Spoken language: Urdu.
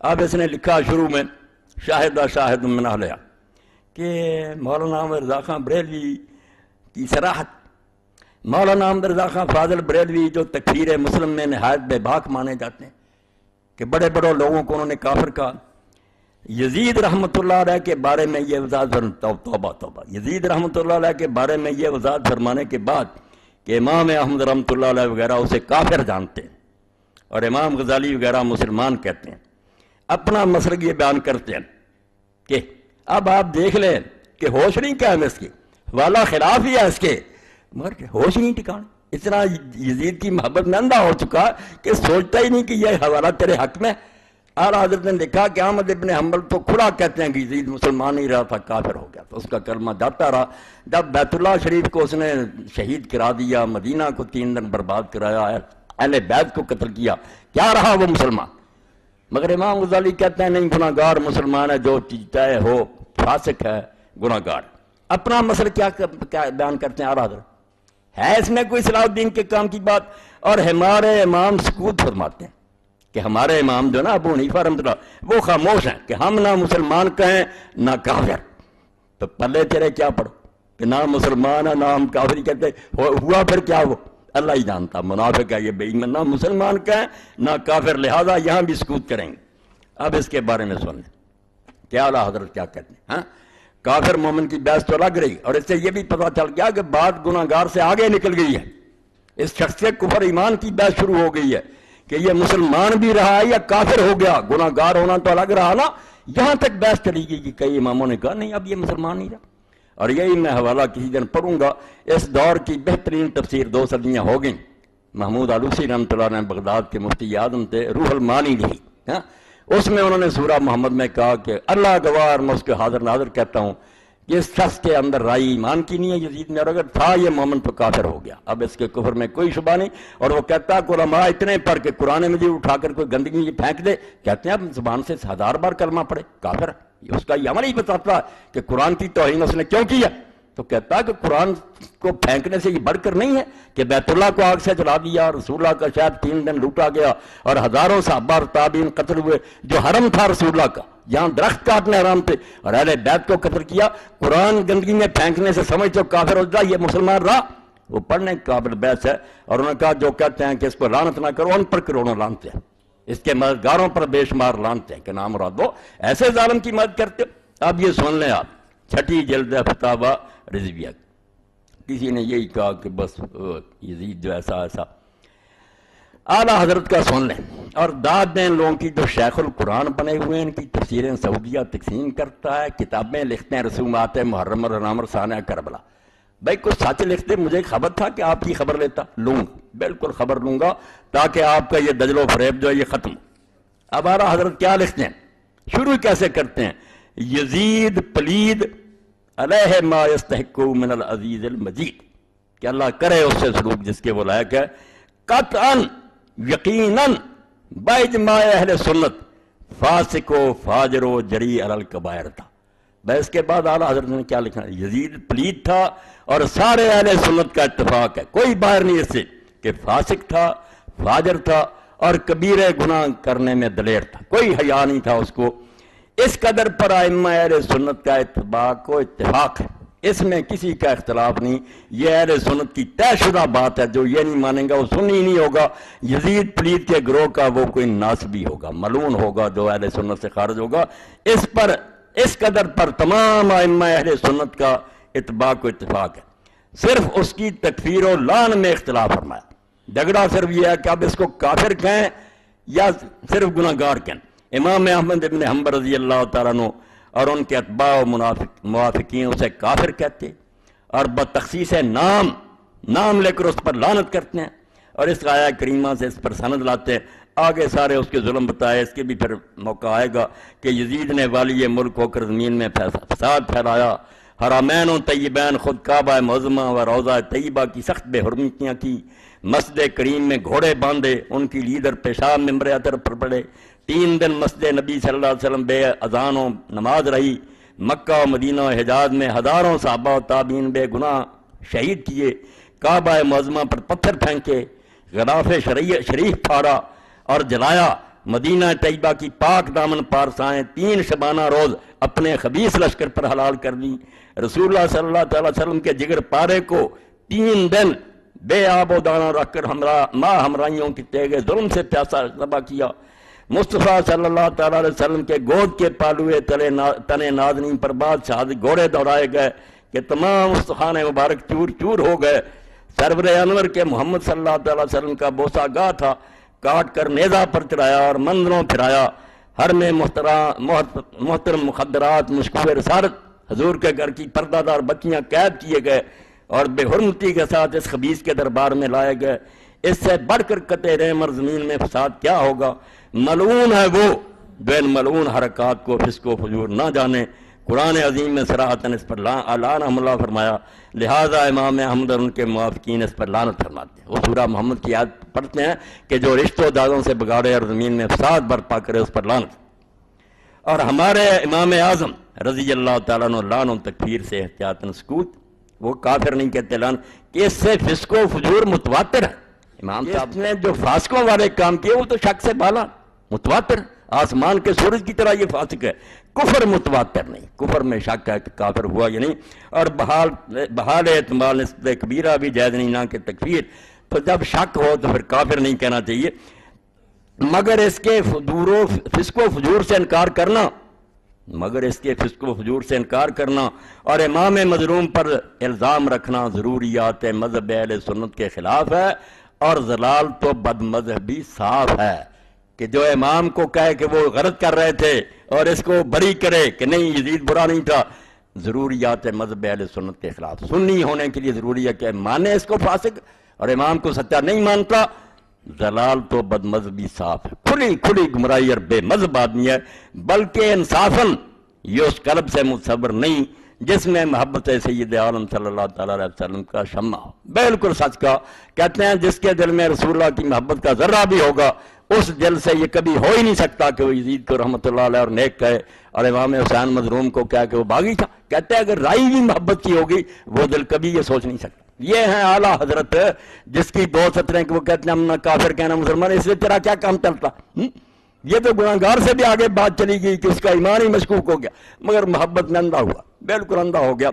اب اس نے لکھا شروع میں شاہد من اہلہا کہ مولانا احمد رضا خان بریلوی کی صراحت، مولانا احمد رضا خان فاضل بریلوی جو تکفیر مسلم میں نہایت بے باک مانے جاتے ہیں کہ بڑے بڑے لوگوں کو انہوں نے کافر کہا، یزید رحمۃ اللہ علیہ کے بارے میں یہ وضاحت توبہ یزید رحمۃ اللہ علیہ کے بارے میں یہ وضاحت فرمانے کے بعد کہ امام احمد رحمۃ اللہ علیہ وغیرہ اسے کافر جانتے ہیں اور امام غزالی وغیرہ مسلمان کہتے ہیں، اپنا مسلک یہ بیان کرتے ہیں کہ اب آپ دیکھ لیں کہ ہوش نہیں قائم اس کی، والا خلاف ہی ہے اس کے، مگر ہوش نہیں ٹھکانا، اتنا یزید کی محبت میں اندھا ہو چکا کہ سوچتا ہی نہیں کہ یہ حوالہ تیرے حق میں۔ اعلیٰ حضرت نے دیکھا کہ احمد ابن حنبل تو کھلا کہتے ہیں کہ یزید مسلمان نہیں رہا تھا، کافر ہو گیا، تو اس کا کلمہ جاتا رہا۔ جب بیت اللہ شریف کو اس نے شہید کرا دیا، مدینہ کو 3 دن برباد کرایا، اہل بیت کو قتل کیا، کیا رہا وہ مسلمان؟ مگر امام غزالی کہتے ہیں نہیں، گناہ گار مسلمان ہے، جو چیز طے ہو فاسق ہے، گناہ گار۔ اپنا مسئلہ کیا بیان کرتے ہیں اعلیٰ حضرت؟ ہے اس میں کوئی صلاح الدین کے کام کی بات؟ اور ہمارے امام سکوت فرماتے ہیں کہ ہمارے امام جو نا ابو حنیفہ رحمۃ اللہ وہ خاموش ہیں کہ ہم نہ مسلمان کہیں نہ کافر، تو پلے تیرے کیا پڑھو کہ نہ مسلمان ہے نہ ہم کافر کہتے، ہوا پھر کیا وہ اللہ ہی جانتا، منافق ہے یہ بے ایمان، نہ مسلمان کہیں نہ کافر، لہذا یہاں بھی سکوت کریں گے۔ اب اس کے بارے میں سن لیں کیا اعلیٰ حضرت کیا کہتے ہیں۔ ہاں، کافر مومن کی بحث تو لگ رہی، اور اس سے یہ بھی پتہ چل گیا کہ بات گناہ گار سے آگے نکل گئی ہے، اس شخص سے کفر ایمان کی بحث شروع ہو گئی ہے کہ یہ مسلمان بھی رہا ہے یا کافر ہو گیا، گناہ گار ہونا تو الگ رہا نا، یہاں تک بحث چلی گئی کہ کئی اماموں نے کہا نہیں اب یہ مسلمان نہیں رہا۔ اور یہی میں حوالہ کسی دن پڑھوں گا، اس دور کی بہترین تفسیر 2 صدیاں ہو گئیں، محمود آلوسی رحمۃ اللہ نے بغداد کے مفتی اعظم تھے، روح المعانی لکھی، ہاں، اس میں انہوں نے سورہ محمد میں کہا کہ اللہ گوار میں اس کے حاضر ناظر کہتا ہوں کہ اس شخص کے اندر رائی ایمان کی نہیں ہے یزید میں، اور اگر تھا یہ مومن تو کافر ہو گیا، اب اس کے کفر میں کوئی شبہ نہیں۔ اور وہ کہتا کہ علماء اتنے پر کہ قرآن مجید اٹھا کر کوئی گندگی پھینک دے، کہتے ہیں اب زبان سے 1000 بار کلمہ پڑھے کافر، اس کا یہ عمل ہی بتاتا کہ قرآن کی توہین اس نے کیوں کی ہے، تو کہتا کہ قرآن کو پھینکنے سے یہ بڑھ کر نہیں ہے کہ بیت اللہ کو آگ سے جلا دیا، رسول اللہ کا شاید 3 دن لوٹا گیا اور ہزاروں صحابہ اور تابعین قتل ہوئے، جو حرم تھا رسول اللہ کا، جہاں درخت کاٹنے حرام تھے، اور اہل بیت کو قتل کیا، قرآن گندگی میں پھینکنے سے سمجھ تو کافر ہو جائے، یہ مسلمان رہا؟ وہ پڑھنے قابل بحث ہے۔ اور انہوں نے کہا جو کہتے ہیں کہ اس کو لعنت نہ کرو، ان پر کروڑوں لعنتیں ہیں، اس کے مددگاروں پر بے شمار لعنتیں ہیں کہ نام مراد وہ ایسے ظالم کی مدد کرتے۔ اب یہ سن لیں آپ، 6 جلد فتاوی رضویہ، کسی نے یہی کہا کہ بس یزید جو ایسا اعلیٰ حضرت کا سن لیں، اور داد دیں لوگوں کی جو شیخ القرآن بنے ہوئے ہیں، ان کی تفسیریں سعودیہ تقسیم کرتا ہے، کتابیں لکھتے ہیں، رسومات محرم اور ثانیہ کربلا۔ بھائی کچھ سچ لکھتے، مجھے خبر تھا کہ آپ کی خبر لیتا، لوں بالکل خبر لوں گا تاکہ آپ کا یہ دجل و فریب جو ہے یہ ختم۔ اب اعلیٰ حضرت کیا لکھتے ہیں، شروع کیسے کرتے ہیں؟ یزید پلید علیہ ما یستحق من العزیز المجید، کہ اللہ کرے اس سے سلوک جس کے وہ لائق ہے، قطعاً یقیناً باجماع اہل سنت فاسق و فاجر و جری علی الکبائر تھا۔ بھائی اس کے بعد اعلیٰ حضرت نے کیا لکھا؟ یزید پلید تھا اور سارے اہل سنت کا اتفاق ہے، کوئی باہر نہیں اس سے، کہ فاسق تھا، فاجر تھا اور کبیرہ گناہ کرنے میں دلیر تھا، کوئی حیا نہیں تھا اس کو۔ اس قدر پر ائمہ اہل سنت کا اتفاق و اتفاق ہے، اس میں کسی کا اختلاف نہیں، یہ اہل سنت کی طے شدہ بات ہے، جو یہ نہیں مانیں گا وہ سنی نہیں ہوگا، یزید پلید کے گروہ کا وہ کوئی ناصبی ہوگا، ملعون ہوگا جو اہل سنت سے خارج ہوگا۔ اس پر اس قدر پر تمام ائمہ اہل سنت کا اتباع و اتفاق ہے، صرف اس کی تکفیر و لعن میں اختلاف فرمایا۔ جھگڑا صرف یہ ہے کہ اب اس کو کافر کہیں یا صرف گناہ گار کہیں۔ امام احمد ابن حنبل رضی اللہ تعالیٰ عنہ اور ان کے اتباع و موافقین اسے کافر کہتے اور بتخصیص نام لے کر اس پر لعنت کرتے ہیں، اور اس آیہ کریمہ سے اس پر سند لاتے ہیں۔ آگے سارے اس کے ظلم بتائے، اس کے بھی پھر موقع آئے گا کہ یزید نے والی ملک ہو کر زمین میں فساد پھیلایا، حرمین و طیبین خود کعبہ معظمہ و روضہ طیبہ کی سخت بے حرمتیاں کی، مسجد کریم میں گھوڑے باندھے، ان کی لیڈر پیشاب ممبر اطہر پر پڑے، 3 دن مسجد نبی صلی اللہ علیہ وسلم بے اذان و نماز رہی، مکہ و مدینہ و حجاز میں ہزاروں صحابہ و تابعین بے گناہ شہید کیے، کعبہ معظمہ پر پتھر پھینکے، غلاف شریف پھاڑا اور جلایا، مدینہ طیبہ کی پاک دامن پارسائیں 3 شبانہ روز اپنے خبیث لشکر پر حلال کر دی. رسول اللہ صلی اللہ تعالی وسلم کے جگر پارے کو 3 دن بے آب و دانہ رکھ کر ماں ہمراہیوں کی تیغ ظلم سے پیاسا ذبح کیا. مصطفیٰ صلی اللہ تعالی علیہ وسلم کے گود کے پالوئے تنے نازنین پر بادشاہ گھوڑے دوڑائے گئے کہ تمام استخوان مبارک چور چور ہو گئے. سرور انور کے محمد صلی اللہ تعالی وسلم کا بوسہ گاہ تھا، کاٹ کر نیزہ پر چڑھایا اور منظروں پھرایا. ہر میں محترم مخدرات مشکوہ رسالت حضور کے گھر کی پردہ دار بچیاں قید کیے گئے اور بے حرمتی کے ساتھ اس خبیث کے دربار میں لائے گئے. اس سے بڑھ کر قطع رحم اور زمین میں فساد کیا ہوگا؟ ملعون ہے وہ جو ان ملعون حرکات کو فسق و فجور نہ جانے. قرآن عظیم میں صراحتاً اس پر لعنہم اللہ فرمایا، لہذا امام احمد اور ان کے موافقین اس پر لعنت فرماتے ہیں. وہ سورہ محمد کی آیت پڑھتے ہیں کہ جو رشتوں دادوں سے بگاڑے اور زمین میں فساد برپا کرے اس پر لعنت. اور ہمارے امام اعظم رضی اللہ تعالیٰ عنہ لعن و تکفیر سے احتیاطاً سکوت. وہ کافر نہیں کہتے لعن کہ اس سے فسق و فجور متواتر ہے. امام صاحب نے جو فاسقوں والے کام کیے وہ تو شک سے بالا متواتر، آسمان کے سورج کی طرح یہ فاسق ہے. کفر متواتر نہیں، کفر میں شک ہے کہ کافر ہوا یا نہیں. اور بحال احتمال نسبت کبیرہ بھی جائز نہیں نہ کہ تکفیر. تو جب شک ہو تو پھر کافر نہیں کہنا چاہیے. مگر اس کے فسق و فجور سے انکار کرنا اور امام مظلوم پر الزام رکھنا ضروریات مذہب اہل سنت کے خلاف ہے. اور ضلال تو بد مذہبی صاف ہے کہ جو امام کو کہے کہ وہ غلط کر رہے تھے اور اس کو بری کرے کہ نہیں یزید برا نہیں تھا. ضروریات مذہب اہل سنت کے خلاف. سنی ہونے کے لیے ضروری ہے کہ مانے اس کو فاسق اور امام کو سچا نہیں مانتا. ضلال تو بد مذہبی صاف ہے، کھلی گمراہی اور بے مذہب آدمی ہے. بلکہ انصافاً یہ اس قلب سے متصور نہیں جس میں محبت سید عالم صلی اللہ تعالیٰ علیہ وسلم کا شمع ہو. بالکل سچ کا کہتے ہیں جس کے دل میں رسول اللہ کی محبت کا ذرہ بھی ہوگا اس دل سے یہ کبھی ہو ہی نہیں سکتا کہ وہ یزید کو رحمۃ اللہ علیہ اور نیک کہے اور امام حسین مظلوم کو کہا کہ وہ باغی تھا. کہتے ہیں اگر رائی بھی محبت کی ہوگی وہ دل کبھی یہ سوچ نہیں سکتا. یہ ہیں اعلیٰ حضرت جس کی 2 سطریں کہ وہ کہتے ہیں ہم نہ کافر کہنا مسلمان، اس سے تیرا کیا کام چلتا. یہ تو گناہگار سے بھی آگے بات چلی گئی کہ اس کا ایمان ہی مشکوک ہو گیا مگر محبت میں اندھا ہوا، بالکل اندھا ہو گیا.